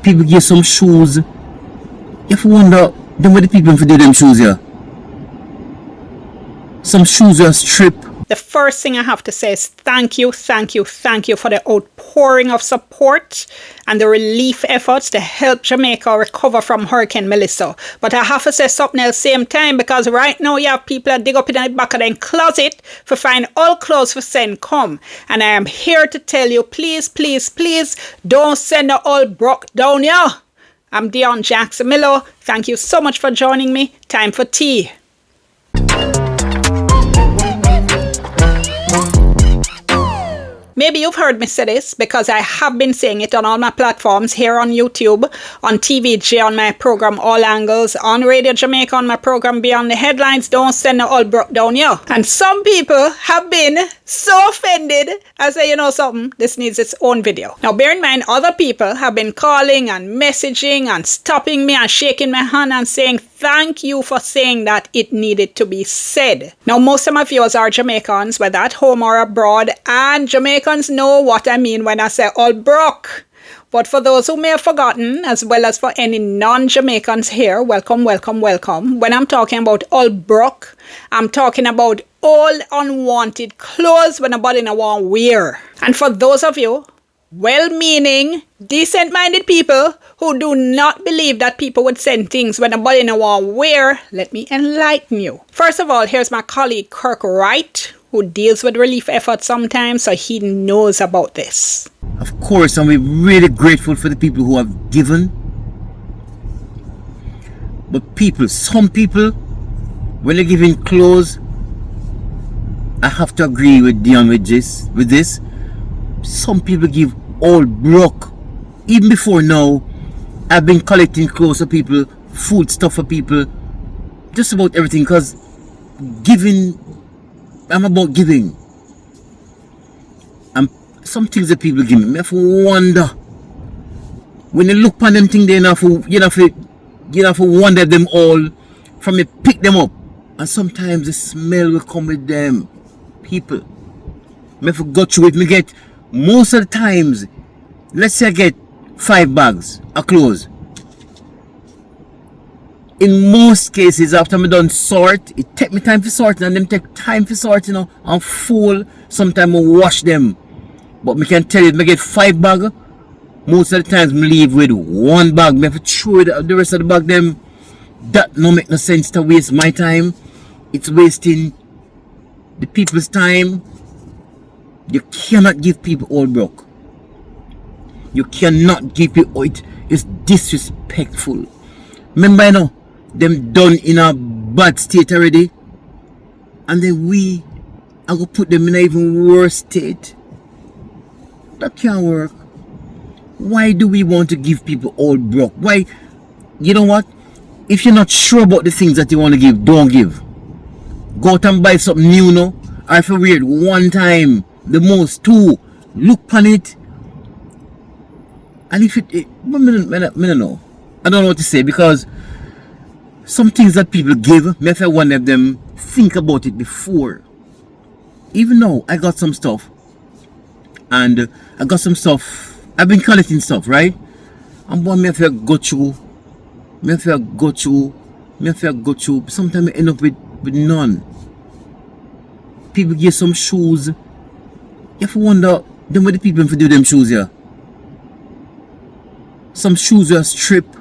People give some shoes. You have to wonder, then what the people for do them shoes here? Some shoes are stripped. The first thing I have to say is thank you for the outpouring of support and the relief efforts to help Jamaica recover from Hurricane Melissa. But I have to say something else same time, because right now you have people that dig up in the back of their closet for find all clothes for send come. And I am here to tell you, please, don't send the old bruk down here. I'm Dion Jackson Miller. Thank you so much for joining me. Time for tea. Maybe you've heard me say this, because I have been saying it on all my platforms, here on YouTube, on TVJ, on my program All Angles, on Radio Jamaica, on my program Beyond the Headlines. Don't send the old bruk down here. And some people have been so offended, I say, you know something, this needs its own video. Now bear in mind, other people have been calling and messaging and stopping me and shaking my hand and saying, thank you for saying that it needed to be said. Now most of my viewers are Jamaicans, whether at home or abroad, and Jamaicans know what I mean when I say old bruk. But for those who may have forgotten, as well as for any non-Jamaicans here, welcome. When I'm talking about old bruk, I'm talking about old unwanted clothes when nobody no want wear. And for those of you well-meaning, decent-minded people who do not believe that people would send things when nobody no want wear, let me enlighten you. First of all, here's my colleague Kirk Wright, who deals with relief efforts sometimes, so he knows about this. Of course, and we're really grateful for the people who have given. But some people, when they're giving clothes, I have to agree with Dion with this. Some people give all bruk. Even before now, I've been collecting clothes for people, food stuff for people, just about everything, because giving, I'm about giving. And some things that people give me, I have to wonder. When you look upon them things, you have to wonder them all from you pick them up. And sometimes the smell will come with them. People. I have to go through it. Me get, most of the times, let's say I get 5 bags of clothes. In most cases, after I done sort, it take me time for sorting, and them take time for sorting, and full. Sometimes I wash them. But me can tell you, I get 5 bags. Most of the times, I leave with 1 bag. I have to throw the rest of the bag them. That no make no sense to waste my time. It's wasting the people's time. You cannot give people all bruk. You cannot give people it. It's disrespectful. Remember, you know, them done in a bad state already, and then we are going to put them in an even worse state. That can't work. Why do we want to give people all bruk? Why? You know what? If you're not sure about the things that you want to give, don't give. Go out and buy something new, no? Or if you're weird, 1 time, the most 2, look on it. And if it I don't know. I don't know what to say, because some things that people give, me if one of them think about it before. Even though I got some stuff, and I got some stuff, I've been collecting stuff, right? And one me if I go through, sometimes I end up with none. People give some shoes. You have to wonder, then what the people for do them shoes here? Some shoes are stripped.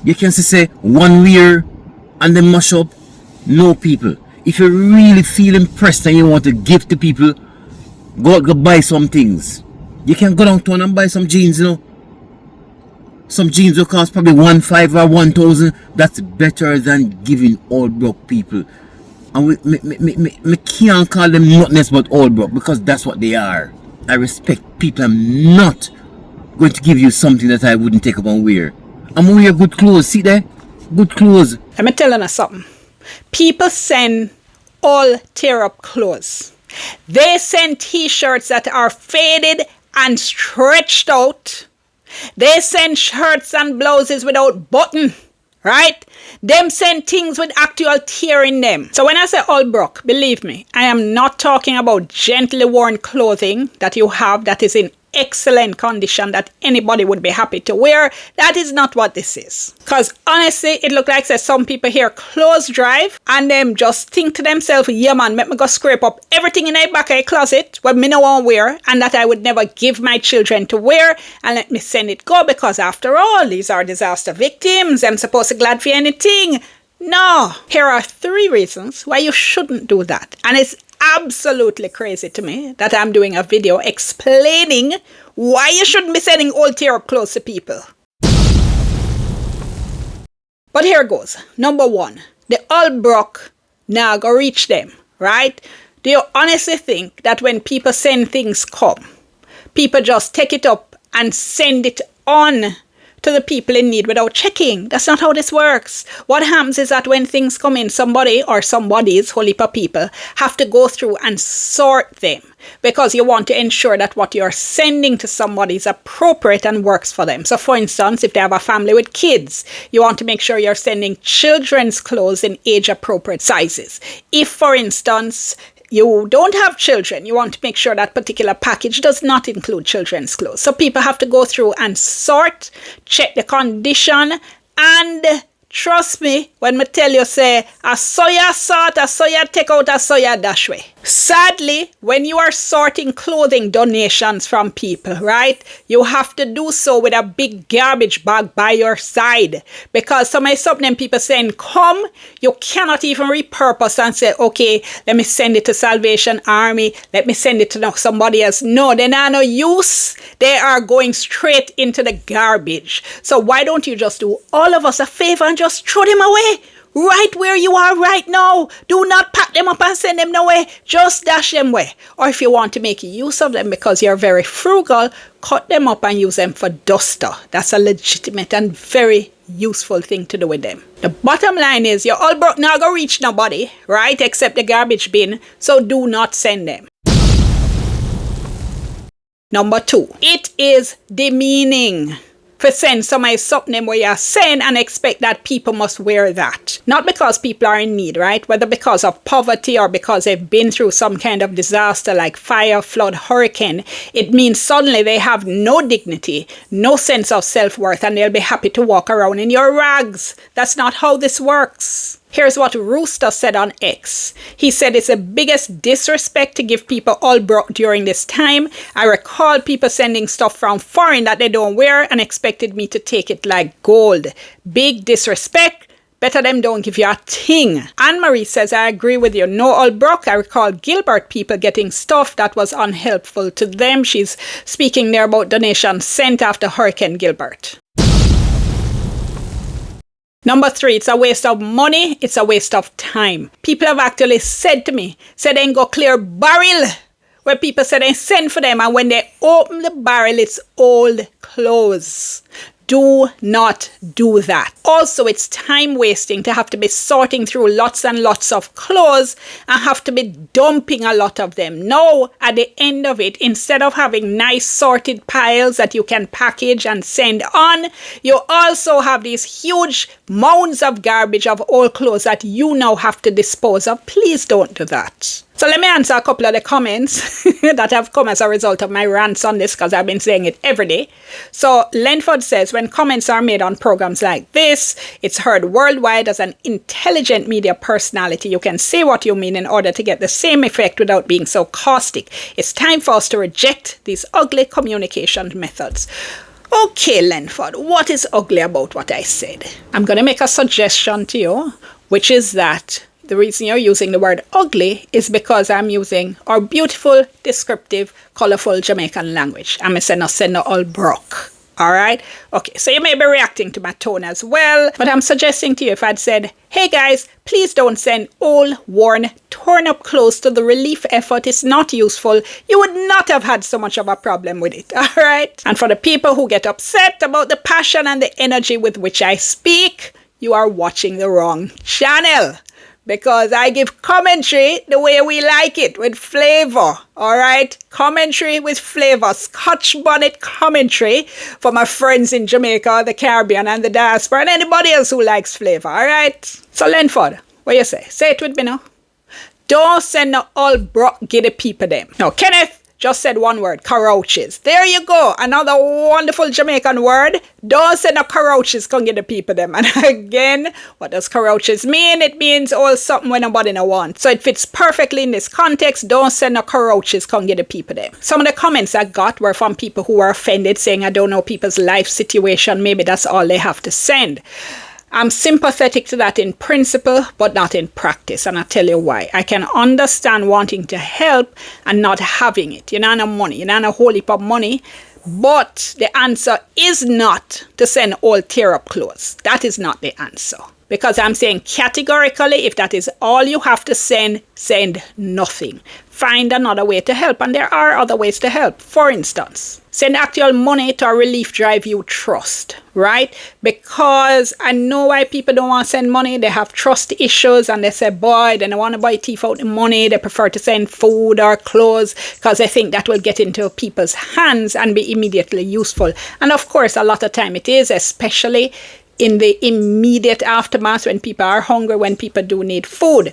You can say 1 wear and then mash up. No, people. If you really feel impressed and you want to give to people, go buy some things. You can go downtown and buy some jeans, you know. Some jeans will cost probably 1,500 or 1,000. That's better than giving all bruk people. And me can't call them nothing else but all bruk, because that's what they are. I respect people. I'm not going to give you something that I wouldn't take up and wear. I'm gonna wear good clothes. See there? Good clothes. Let me tell you something. People send all tear up clothes. They send t-shirts that are faded and stretched out. They send shirts and blouses without button, right? Them send things with actual tear in them. So when I say all bruk, believe me, I am not talking about gently worn clothing that you have that is in excellent condition that anybody would be happy to wear. That is not what this is. Because honestly, it look like some people here clothes drive and them just think to themselves, yeah man, make me go scrape up everything in the back of a closet what me no want wear and that I would never give my children to wear and let me send it go because after all, these are disaster victims. I'm supposed to glad for anything. No, here are 3 reasons why you shouldn't do that. And it's absolutely crazy to me that I'm doing a video explaining why you shouldn't be sending old tear up clothes to people. But here goes. Number 1, the old bruk now go reach them, right? Do you honestly think that when people send things come, people just take it up and send it on to the people in need without checking? That's not how this works. What happens is that when things come in, somebody or somebody's whole heap of people have to go through and sort them because you want to ensure that what you're sending to somebody is appropriate and works for them. So for instance, if they have a family with kids, you want to make sure you're sending children's clothes in age appropriate sizes. If for instance, you don't have children, you want to make sure that particular package does not include children's clothes. So people have to go through and sort, check the condition, and trust me when I tell you, say, a soya sort, a soya take out, a soya dash way. Sadly, when you are sorting clothing donations from people, right, you have to do so with a big garbage bag by your side. Because some of them people saying, come, you cannot even repurpose and say, okay, let me send it to Salvation Army, let me send it to somebody else. No, they're not no use. They are going straight into the garbage. So why don't you just do all of us a favor and just throw them away? Right where you are right now. Do not pack them up and send them away. Just dash them away. Or if you want to make use of them because you're very frugal, cut them up and use them for duster. That's a legitimate and very useful thing to do with them. The bottom line is your old bruk not gonna reach nobody, right? Except the garbage bin. So do not send them. Number 2, it is demeaning for send somebody something where you send and expect that people must wear that. Not because people are in need, right? Whether because of poverty or because they've been through some kind of disaster like fire, flood, hurricane, it means suddenly they have no dignity, no sense of self-worth, and they'll be happy to walk around in your rags. That's not how this works. Here's what Rooster said on X. He said it's the biggest disrespect to give people all bruk during this time. I recall people sending stuff from foreign that they don't wear and expected me to take it like gold. Big disrespect. Better them don't give you a thing. Anne-Marie says, I agree with you. No all bruk. I recall Gilbert people getting stuff that was unhelpful to them. She's speaking there about donations sent after Hurricane Gilbert. Number 3, it's a waste of money, it's a waste of time. People have actually said to me, said they go clear barrel, where people said they send for them, and when they open the barrel, it's old clothes. Do not do that. Also, it's time wasting to have to be sorting through lots and lots of clothes and have to be dumping a lot of them. No, at the end of it, instead of having nice sorted piles that you can package and send on, you also have these huge mounds of garbage of old clothes that you now have to dispose of. Please don't do that. So let me answer a couple of the comments that have come as a result of my rants on this, because I've been saying it every day. So Lenford says, when comments are made on programs like this, it's heard worldwide. As an intelligent media personality, you can say what you mean in order to get the same effect without being so caustic. It's time for us to reject these ugly communication methods. Okay, Lenford, what is ugly about what I said? I'm going to make a suggestion to you, which is that the reason you're using the word ugly is because I'm using our beautiful, descriptive, colorful Jamaican language. I'm saying no send no all bruk. All right? Okay, so you may be reacting to my tone as well, but I'm suggesting to you if I'd said, hey guys, please don't send old, worn, torn up clothes to the relief effort. It's not useful. You would not have had so much of a problem with it. All right? And for the people who get upset about the passion and the energy with which I speak, you are watching the wrong channel. Because I give commentary the way we like it, with flavor, all right? Commentary with flavor, Scotch bonnet commentary for my friends in Jamaica, the Caribbean, and the diaspora, and anybody else who likes flavor, all right? So, Lenford, what you say? Say it with me now. Don't send no all bruk, give the people them. Now, Kenneth, just said one word, cockroaches. There you go. Another wonderful Jamaican word. Don't say no cockroaches, come get the people them. And again, what does cockroaches mean? It means all something when nobody no want. So it fits perfectly in this context. Don't say no cockroaches, come get the people them. Some of the comments I got were from people who were offended, saying, I don't know people's life situation. Maybe that's all they have to send. I'm sympathetic to that in principle, but not in practice. And I'll tell you why. I can understand wanting to help and not having it. You know, no money. You know, no whole heap of money. But the answer is not to send all tear-up clothes. That is not the answer. Because I'm saying categorically, if that is all you have to send, send nothing. Find another way to help. And there are other ways to help. For instance, send actual money to a relief drive you trust, right? Because I know why people don't want to send money. They have trust issues and they say, boy, they don't want to buy teeth out the money. They prefer to send food or clothes because they think that will get into people's hands and be immediately useful. And of course, a lot of time it is, especially in the immediate aftermath when people are hungry, when people do need food.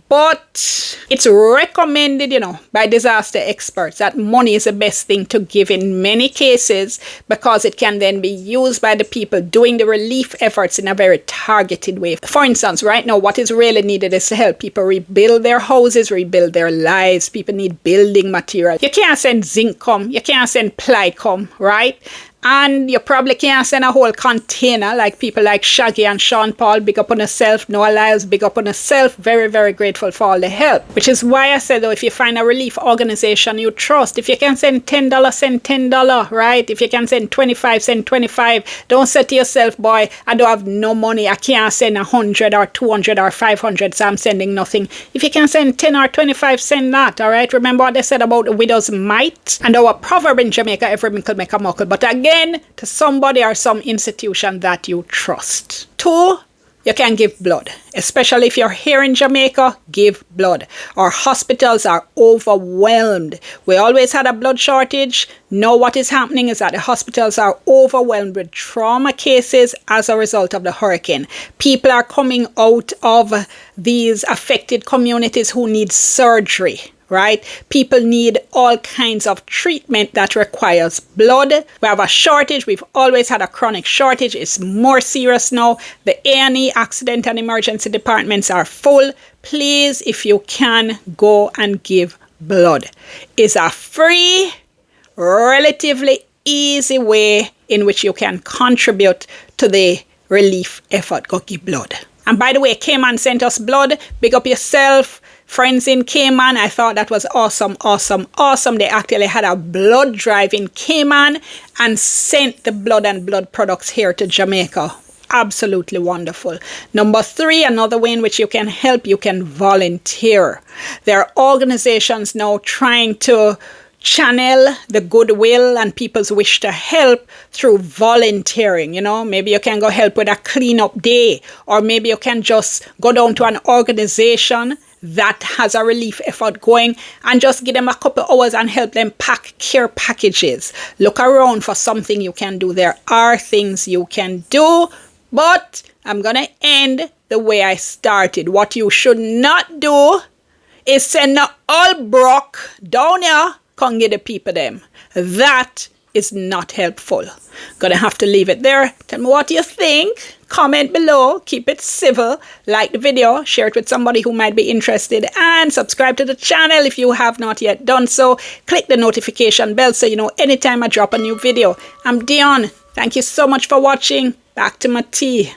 But it's recommended, you know, by disaster experts that money is the best thing to give in many cases because it can then be used by the people doing the relief efforts in a very targeted way. For instance, right now, what is really needed is to help people rebuild their houses, rebuild their lives. People need building material. You can't send zinc come, you can't send ply come, right? And you probably can't send a whole container like people like Shaggy and Sean Paul. Big up on yourself. Noah Lyles, big up on yourself. Very, very grateful for all the help. Which is why I said, though, if you find a relief organization you trust, if you can send $10, send $10, right? If you can send 25, send 25. Don't say to yourself, boy, I don't have no money. I can't send 100 or 200 or 500, so I'm sending nothing. If you can send 10 or 25, send that, all right? Remember what they said about the widow's mite? And our proverb in Jamaica, every mickle make a muckle. But again, to somebody or some institution that you trust. 2, you can give blood. Especially if you're here in Jamaica, give blood. Our hospitals are overwhelmed. We always had a blood shortage. Now what is happening is that the hospitals are overwhelmed with trauma cases as a result of the hurricane. People are coming out of these affected communities who need surgery. Right? People need all kinds of treatment that requires blood. We have a shortage. We've always had a chronic shortage. It's more serious now. The A&E accident and emergency departments are full. Please, if you can, go and give blood. It's a free, relatively easy way in which you can contribute to the relief effort. Go give blood. And by the way, Cayman sent us blood. Big up yourself. Friends in Cayman, I thought that was awesome, awesome, awesome. They actually had a blood drive in Cayman and sent the blood and blood products here to Jamaica. Absolutely wonderful. Number 3, another way in which you can help, you can volunteer. There are organizations now trying to channel the goodwill and people's wish to help through volunteering. You know, maybe you can go help with a cleanup day, or maybe you can just go down to an organization that has a relief effort going and just give them a couple hours and help them pack care packages. Look around for something you can do. There are things you can do, but I'm going to end the way I started. What you should not do is send all bruk down here, come get the people them. That is not helpful. Gonna have to leave it there. Tell me what you think. Comment below. Keep it civil. Like the video. Share it with somebody who might be interested. And subscribe to the channel if you have not yet done so. Click the notification bell so you know anytime I drop a new video. I'm Dion. Thank you so much for watching. Back to my tea.